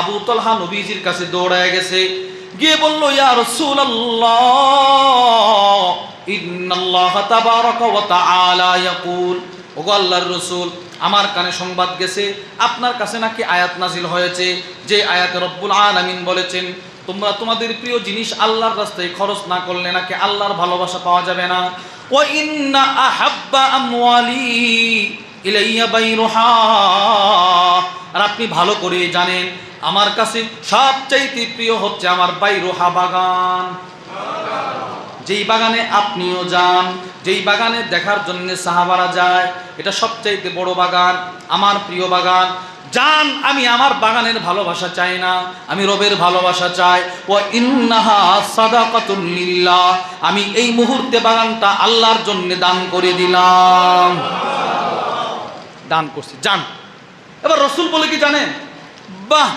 আবু তালহা নবীজির কাছে দৌড়ায় গেছে, গিয়ে বলল, ইয়া রাসূলুল্লাহ ইন্নাল্লাহা তাবারাকা ওয়া তাআলা ইয়াকুল, ওগো আল্লাহর রাসূল, আমার কানে সংবাদ গেছে আপনার কাছে নাকি আয়াত নাজিল হয়েছে, যে আয়াতে রব্বুল আলামিন বলেছেন তোমরা তোমাদের প্রিয় জিনিস আল্লাহর রাস্তায় খরচ না করলে নাকি আল্লাহর ভালোবাসা পাওয়া যাবে না। ওয়া ইন্না আহাব্বা আমওয়ালি ইলাইয়া বাইরুহা, আর আপনি ভালো করে জানেন আমার কাছে সবচাইতে প্রিয় হচ্ছে আমার বাইরুহা বাগান। যেই বাগানে আপনিও যান, যেই বাগানে দেখার জন্য সাহাবারা যায়, এটা সবচাইতে বড় বাগান, আমার প্রিয় বাগান। জান, আমি আমার বাগানের ভালোবাসা চাই না, আমি রবের ভালোবাসা চাই। ওয়া ইন্নাহা সাদাকাতুন লিল্লাহ, আমি এই মুহূর্তে বাগানটা আল্লাহর জন্য দান করে দিলাম, দান করছি। জান। এবার রাসূল বলে কি জানেন, বাহ